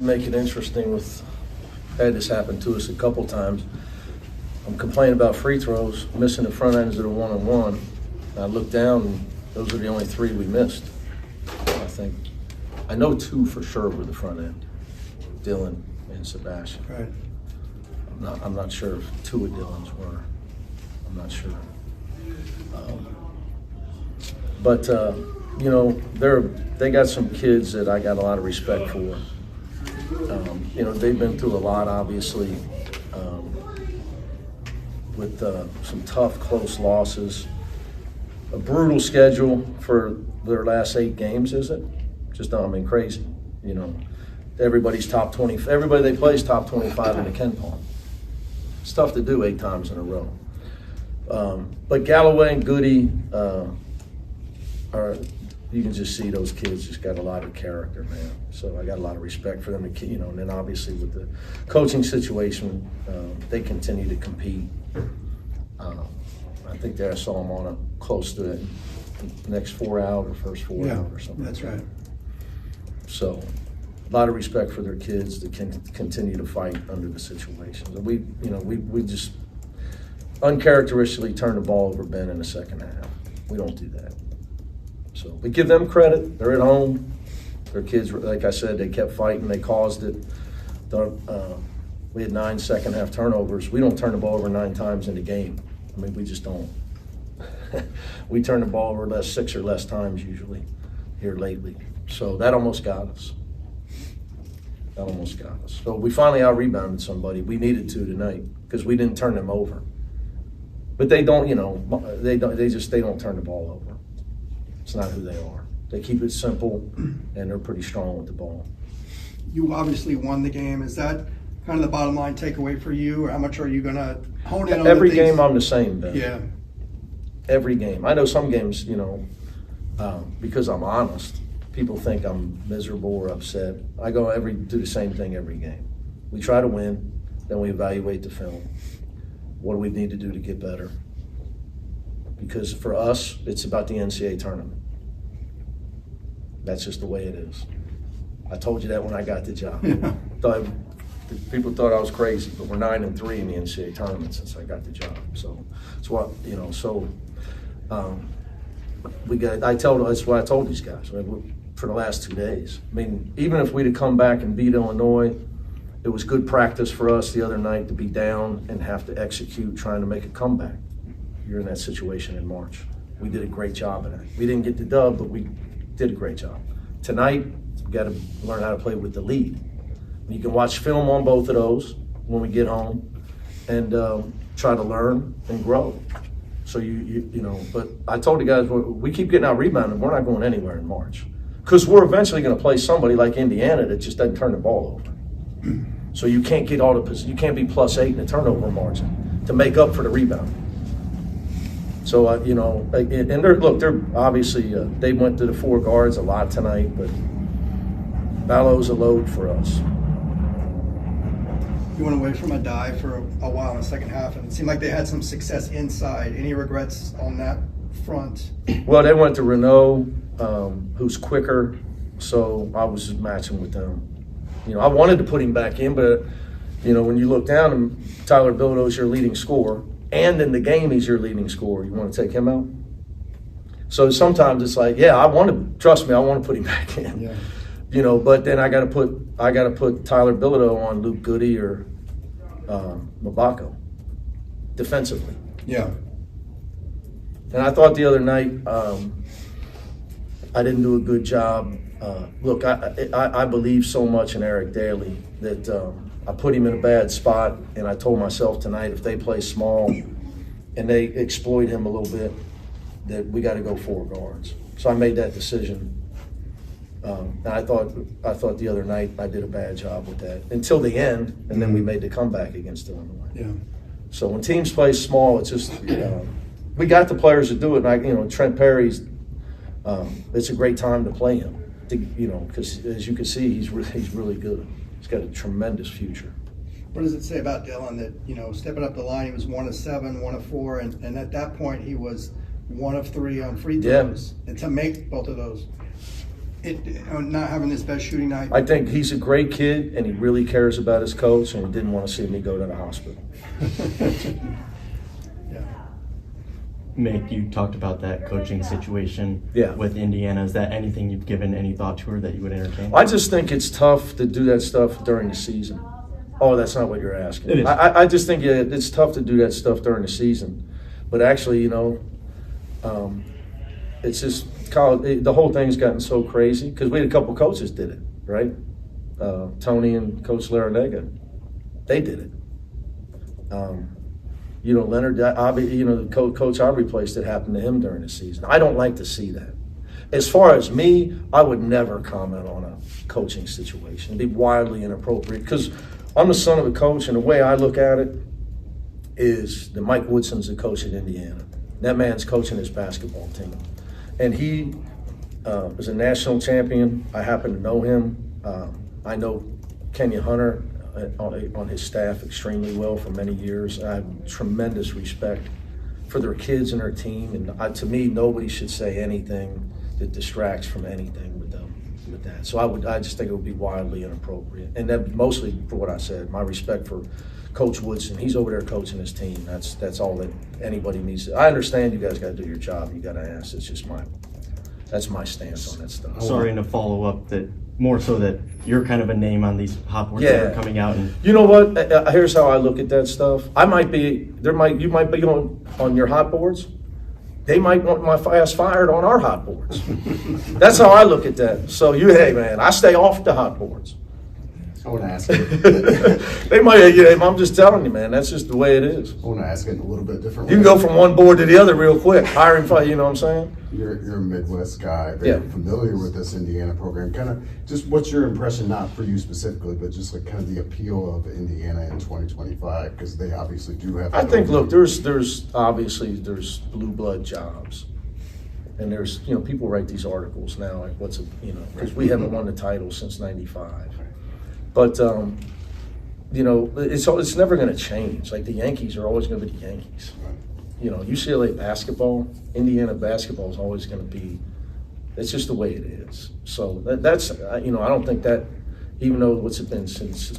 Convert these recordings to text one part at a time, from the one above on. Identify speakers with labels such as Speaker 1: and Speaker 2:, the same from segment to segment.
Speaker 1: Make it interesting with, had this happen to us a couple times. I'm complaining about free throws, missing the front ends of the one-on-one. I look down and those are the only three we missed. I know two for sure were the front end, Dylan and Sebastian.
Speaker 2: Right.
Speaker 1: I'm not sure if two of Dylan's were. I'm not sure. But you know, they got some kids that I got a lot of respect for. You know, they've been through a lot, obviously, with some tough, close losses. A brutal schedule for their last 8 games, is it? Just, I mean, crazy. You know, everybody's top 20. Everybody they play is top 25 in the Ken Palm. It's tough to do 8 times in a row. But Galloway and Goody are. You can just see those kids just got a lot of character, man. So I got a lot of respect for them. You know, and then obviously with the coaching situation, they continue to compete. I think I saw them on a close to the next 4 out or first 4 out or something.
Speaker 2: That's right.
Speaker 1: So a lot of respect for their kids to continue to fight under the situations. And we just uncharacteristically turned the ball over Ben in the second half. We don't do that. So we give them credit. They're at home. Their kids, like I said, they kept fighting. They caused it. We had 9 second half turnovers. We don't turn the ball over 9 times in a game. I mean, we just don't. We turn the ball over 6 or less times usually here lately. So that almost got us. So we finally out-rebounded somebody. We needed to tonight because we didn't turn them over. But they don't, you know, they don't turn the ball over. It's not who they are. They keep it simple, and they're pretty strong with the ball.
Speaker 2: You obviously won the game. Is that kind of the bottom line takeaway for you, or how much are you going to hone in on
Speaker 1: every game? I'm the same, Ben.
Speaker 2: Yeah.
Speaker 1: Every game. I know some games, you know, because I'm honest, people think I'm miserable or upset. I do the same thing every game. We try to win, then we evaluate the film. What do we need to do to get better? Because for us, it's about the NCAA tournament. That's just the way it is. I told you that when I got the job. People thought I was crazy, but we're 9-3 in the NCAA tournament since I got the job. So it's what, you know. So that's what I told these guys for the last 2 days. I mean, even if we'd have come back and beat Illinois, it was good practice for us the other night to be down and have to execute trying to make a comeback. You're in that situation in March. We did a great job of that. We didn't get the dub, but we did a great job. Tonight, we got to learn how to play with the lead. You can watch film on both of those when we get home and try to learn and grow. So you know, but I told the guys, we keep getting out rebounded. We're not going anywhere in March because we're eventually going to play somebody like Indiana that just doesn't turn the ball over. So you can't get you can't be +8 in the turnover margin to make up for the rebound. So you know, and they're obviously they went to the 4 guards a lot tonight, but Ballo's a load for us.
Speaker 2: You went away from a dive for a while in the second half, and it seemed like they had some success inside. Any regrets on that front?
Speaker 1: Well, they went to Renault, who's quicker, so I was just matching with them. You know, I wanted to put him back in, but you know, when you look down, and Tyler Bilodeau's your leading scorer, and in the game he's your leading scorer. You want to take him out? So sometimes it's like, yeah, trust me, I want to put him back in.
Speaker 2: Yeah.
Speaker 1: You know, but then I got to put Tyler Bilodeau on Luke Goody or Mabako defensively.
Speaker 2: Yeah.
Speaker 1: And I thought the other night I didn't do a good job. Look, I believe so much in Eric Daly that I put him in a bad spot, and I told myself tonight if they play small and they exploit him a little bit, that we got to go 4 guards. So I made that decision. And I thought the other night I did a bad job with that until the end, and then we made the comeback against Illinois.
Speaker 2: Yeah.
Speaker 1: So when teams play small, it's just we got the players to do it. And you know, Trent Perry's. It's a great time to play him. You know, because as you can see, he's really good. He's got a tremendous future.
Speaker 2: What does it say about Dylan that, you know, stepping up the line, he was 1 of 7, 1 of 4, and at that point he was 1 of 3 on free throws, and to make both of those? not having this best shooting night?
Speaker 1: I think he's a great kid, and he really cares about his coach, and he didn't want to see me go to the hospital.
Speaker 3: Mick, you talked about that coaching situation with Indiana. Is that anything you've given any thought to or that you would entertain?
Speaker 1: I just think it's tough to do that stuff during the season. Oh, that's not what you're asking.
Speaker 3: It is.
Speaker 1: I just think it's tough to do that stuff during the season. But actually, it's just college. The whole thing's gotten so crazy because we had a couple coaches did it, right? Tony and Coach Larinaga, they did it. Leonard, the coach I replaced, it happened to him during the season. I don't like to see that. As far as me, I would never comment on a coaching situation. It'd be wildly inappropriate because I'm the son of a coach, and the way I look at it is that Mike Woodson's the coach at Indiana. That man's coaching his basketball team. And he was a national champion. I happen to know him. I know Kenya Hunter on his staff extremely well for many years. I have tremendous respect for their kids and their team. And to me, nobody should say anything that distracts from anything with them. With that, so I just think it would be wildly inappropriate, and that mostly for what I said. My respect for Coach Woodson, he's over there coaching his team. That's all that anybody needs to. I understand you guys got to do your job. You got to ask. It's just that's my stance on that stuff.
Speaker 3: Sorry to follow up that more so that you're kind of a name on these hot boards that are coming out. And
Speaker 1: you know what? Here's how I look at that stuff. You might be on your hot boards. They might want my ass fired on our hot boards. That's how I look at that. So hey man, I stay off the hot boards.
Speaker 4: I want to ask you.
Speaker 1: They might, I'm just telling you, man, that's just the way it is.
Speaker 4: I want to ask it in a little bit different
Speaker 1: way. You can go from one board to the other real quick. Hiring fire, you know what I'm saying?
Speaker 4: You're a Midwest guy, very familiar with this Indiana program. Kind of just what's your impression, not for you specifically, but just like kind of the appeal of Indiana in 2025, because they obviously do have.
Speaker 1: I think, look, there's obviously blue blood jobs. And there's, people write these articles now, like because we haven't won the title since '95. But, it's never going to change. Like the Yankees are always going to be the Yankees. UCLA basketball, Indiana basketball is always going to be, it's just the way it is. So that's, I don't think that, even though what's it been since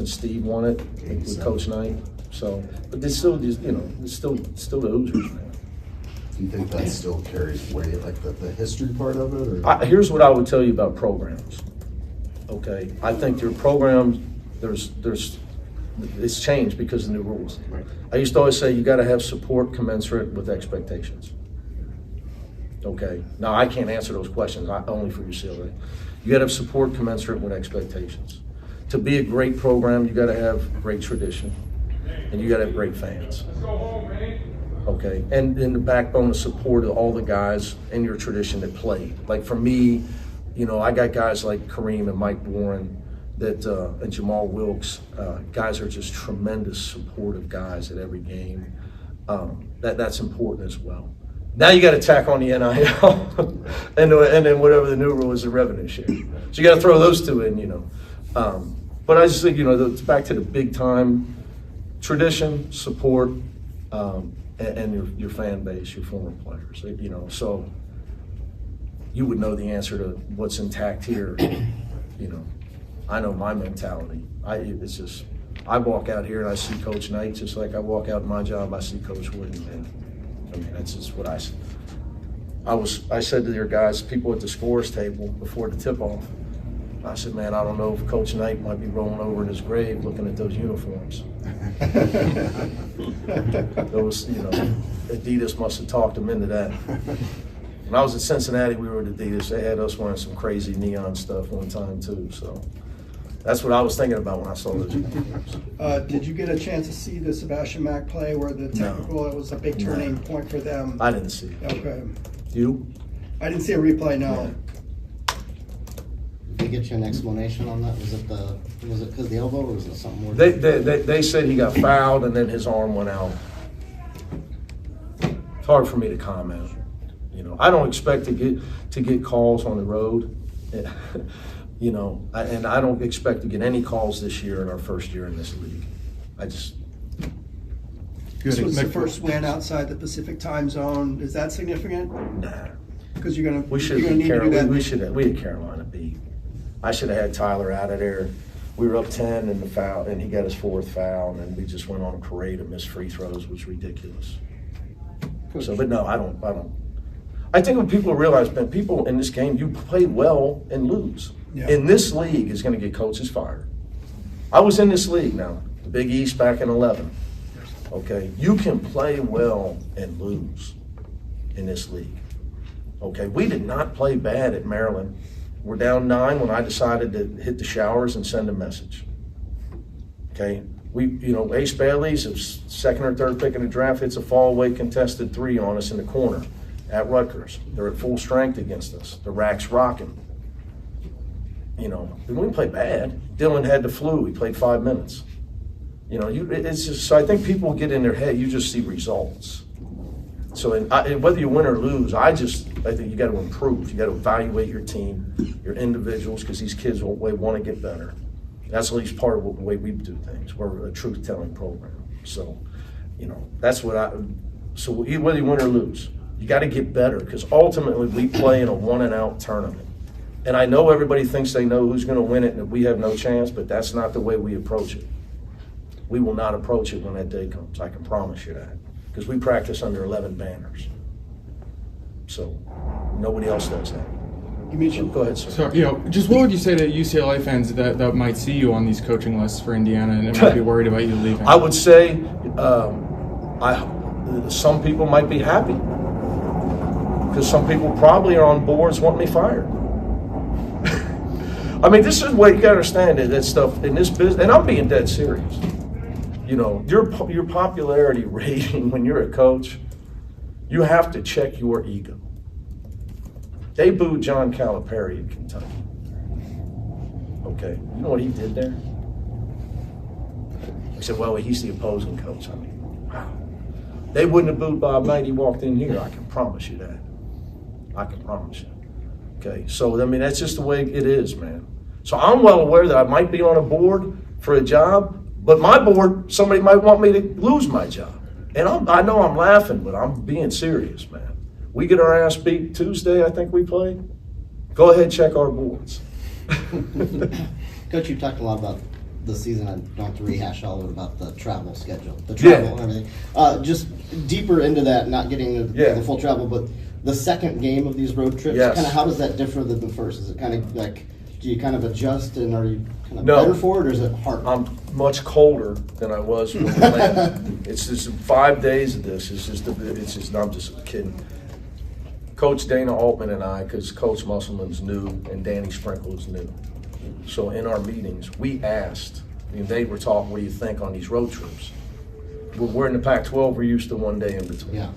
Speaker 1: Steve won it with Coach Knight. So, but it's still, it's still the Hoosiers, man.
Speaker 4: Do you think that still carries weight, like the history part of it? Or?
Speaker 1: Here's what I would tell you about programs. Okay, I think your programs, it's changed because of the new rules.
Speaker 4: Right.
Speaker 1: I used to always say you got to have support commensurate with expectations. Okay, now I can't answer those questions, only for UCLA. You got to have support commensurate with expectations. To be a great program, you got to have great tradition, and you got to have great fans. Okay, and the backbone of support of all the guys in your tradition that played. Like for me, I got guys like Kareem and Mike Warren and Jamal Wilkes. Guys are just tremendous supportive guys at every game. That's important as well. Now you got to tack on the NIL and then whatever the new rule is, the revenue share. So you got to throw those two in, But I just think, it's back to the big time tradition, support, and your fan base, your former players, so you would know the answer to what's intact here. I know my mentality. I walk out here and I see Coach Knight just like I walk out in my job, I see Coach Wood. And that's just what I said to your guys, people at the scores table before the tip-off, I said, man, I don't know if Coach Knight might be rolling over in his grave looking at those uniforms. Those, Adidas must have talked him into that. When I was at Cincinnati, we were at Adidas. They had us wearing some crazy neon stuff one time too. So that's what I was thinking about when I saw those uniforms.
Speaker 2: Did you get a chance to see the Sebastian Mack play where the technical, it was a big turning point for them?
Speaker 1: I didn't see it.
Speaker 2: Okay.
Speaker 1: You?
Speaker 2: I didn't see a replay, no.
Speaker 5: Yeah. Did they get you an explanation on that? Was it because of the elbow, or was it something more?
Speaker 1: They said he got fouled and then his arm went out. It's hard for me to comment. I don't expect to get calls on the road, and I don't expect to get any calls this year in our first year in this league.
Speaker 2: This was the first win outside the Pacific time zone. Is that significant?
Speaker 1: Nah.
Speaker 2: Because you're gonna
Speaker 1: We should
Speaker 2: you're gonna need to do that.
Speaker 1: We had Carolina beat. I should have had Tyler out of there. We were up 10 in the foul, and he got his 4th foul, and then we just went on a parade of missed free throws, which was ridiculous. So, but no, I don't. I think when people realize, man, people in this game, you play well and lose.
Speaker 2: Yeah.
Speaker 1: In this league is going to get coaches fired. I was in this league now, the Big East back in 11. Okay, you can play well and lose in this league. Okay, we did not play bad at Maryland. We're down 9 when I decided to hit the showers and send a message. Okay, Ace Bailey's a 2nd or 3rd pick in the draft hits a fall-away contested 3 on us in the corner at Rutgers. They're at full strength against us. The rack's rocking. We didn't play bad. Dylan had the flu. He played 5 minutes. It's just, so I think people get in their head, you just see results. So whether you win or lose, I think you got to improve. You got to evaluate your team, your individuals, because these kids want to get better. That's at least part of the way we do things. We're a truth-telling program. So, that's what so whether you win or lose, you got to get better, because ultimately we play in a one-and-out tournament. And I know everybody thinks they know who's going to win it and that we have no chance, but that's not the way we approach it. We will not approach it when that day comes. I can promise you that, because we practice under 11 banners. So nobody else does that.
Speaker 2: You mentioned.
Speaker 1: Go ahead, sir.
Speaker 6: So, just what would you say to UCLA fans that might see you on these coaching lists for Indiana and might be worried about you leaving?
Speaker 1: I would say some people might be happy, because some people probably are on boards wanting me fired. I mean, this is what you got to understand, that stuff in this business, and I'm being dead serious. Your popularity rating when you're a coach, you have to check your ego. They booed John Calipari in Kentucky. Okay, you know what he did there? He said, well, he's the opposing coach. I mean, wow. They wouldn't have booed Bob Knight. He walked in here. I can promise you that. I can promise you. Okay, so, I mean, that's just the way it is, man. So I'm well aware that I might be on a board for a job, but my board, somebody might want me to lose my job. And I know I'm laughing, but I'm being serious, man. We get our ass beat Tuesday, I think we play. Go ahead, check our boards.
Speaker 5: Coach, you talked a lot about the season. I don't have to rehash all of it about the travel schedule, and everything. Just deeper into that, not getting into the full travel, but the second game of these road trips, kind of how does that differ than the first? Is it kind of like, do you kind of adjust, and are you kind of better for it, or is it harder?
Speaker 1: I'm much colder than I was when we landed. It's just 5 days of this. I'm just kidding. Coach Dana Altman and I, because Coach Musselman's new and Danny Sprinkle is new. So in our meetings, we asked, they were talking, what do you think on these road trips? We're in the Pac-12, we're used to 1 day in between.
Speaker 5: Yeah,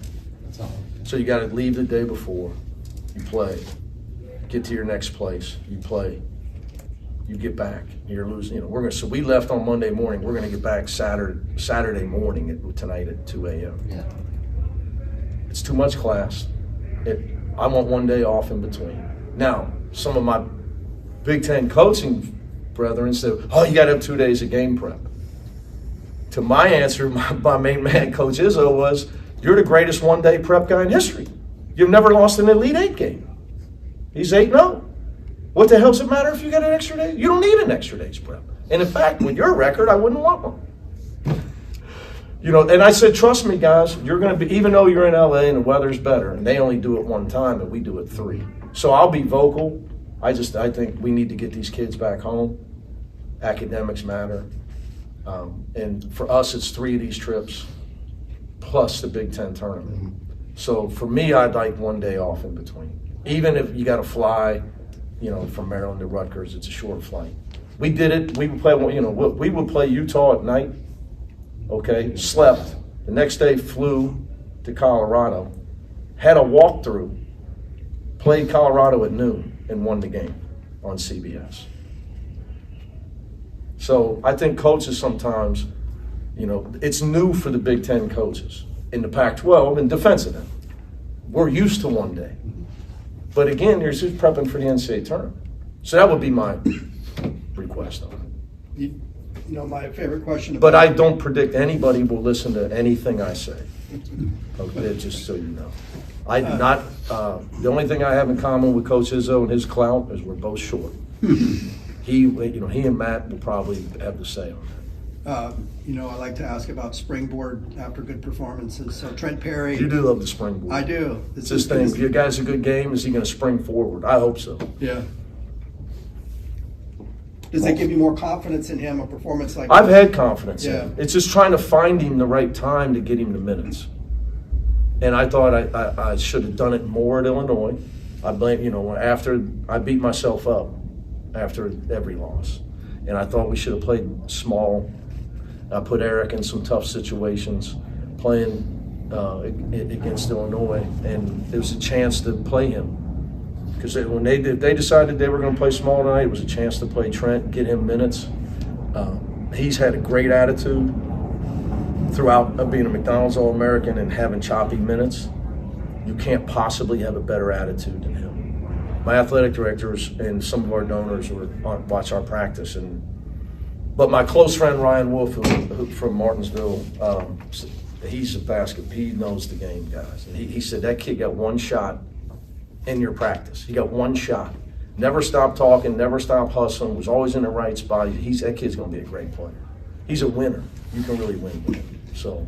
Speaker 5: that's all.
Speaker 1: So you got to leave the day before, you play, get to your next place, you play, you get back, you're losing. So we left on Monday morning. We're going to get back Saturday morning tonight at 2 a.m.
Speaker 5: Yeah,
Speaker 1: it's too much class. I want 1 day off in between. Now, some of my Big Ten coaching brethren said, "Oh, you got to have 2 days of game prep." To my answer, my main man, Coach Izzo, was, "You're the greatest 1 day prep guy in history. You've never lost an Elite Eight game." He's 8-0. What the hell does it matter if you got an extra day? You don't need an extra day's prep. And in fact, with your record, I wouldn't want one. And I said, trust me, guys, you're going to be, even though you're in LA and the weather's better, and they only do it 1 time, but we do it 3. So I'll be vocal. I think we need to get these kids back home. Academics matter. And for us, it's 3 of these trips plus the Big Ten tournament. Mm-hmm. So for me, I'd like 1 day off in between. Even if you got to fly, from Maryland to Rutgers, it's a short flight. We did it. We would play, we would play Utah at night. Okay, slept. The next day flew to Colorado, had a walkthrough, played Colorado at noon, and won the game on CBS. So I think coaches sometimes, it's new for the Big Ten coaches in the Pac-12 and defensive end. We're used to 1 day. But again, you're just prepping for the NCAA tournament. So that would be my request on it.
Speaker 2: My favorite question.
Speaker 1: But I don't predict anybody will listen to anything I say. Okay, just so you know. I do not. The only thing I have in common with Coach Izzo and his clout is we're both short. He and Matt will probably have the say on that.
Speaker 2: I like to ask about springboard after good performances. So Trent Perry.
Speaker 1: You do love the springboard.
Speaker 2: I do.
Speaker 1: It's this thing. If your guy's a good game, is he going to spring forward? I hope so.
Speaker 2: Yeah. Does that give you more confidence in him, a performance like
Speaker 1: I've had confidence in
Speaker 2: Yeah.
Speaker 1: him. It's just trying to find him the right time to get him the minutes. And I thought I should have done it more at Illinois. I blame, after I beat myself up after every loss. And I thought we should have played small. I put Eric in some tough situations playing against Illinois. And there was a chance to play him. Because when they decided they were going to play small tonight, it was a chance to play Trent, get him minutes. He's had a great attitude throughout being a McDonald's All-American and having choppy minutes. You can't possibly have a better attitude than him. My athletic directors and some of our donors watch our practice, but my close friend Ryan Wolf, who from Martinsville, he's a basket. He knows the game, guys. And he said that kid got one shot in your practice. He got one shot. Never stopped talking, never stopped hustling, was always in the right spot. That kid's going to be a great player. He's a winner. You can really win with him. So,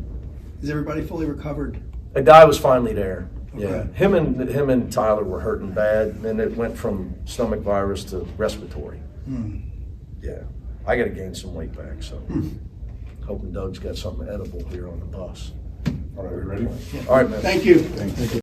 Speaker 2: is everybody fully recovered?
Speaker 1: A guy was finally there.
Speaker 2: Okay.
Speaker 1: Yeah, him and Tyler were hurting bad, and it went from stomach virus to respiratory. Yeah, I got to gain some weight back. So, hoping Doug's got something edible here on the bus.
Speaker 4: All right, we ready?
Speaker 1: All right, man.
Speaker 2: Thank you.
Speaker 4: Thank you.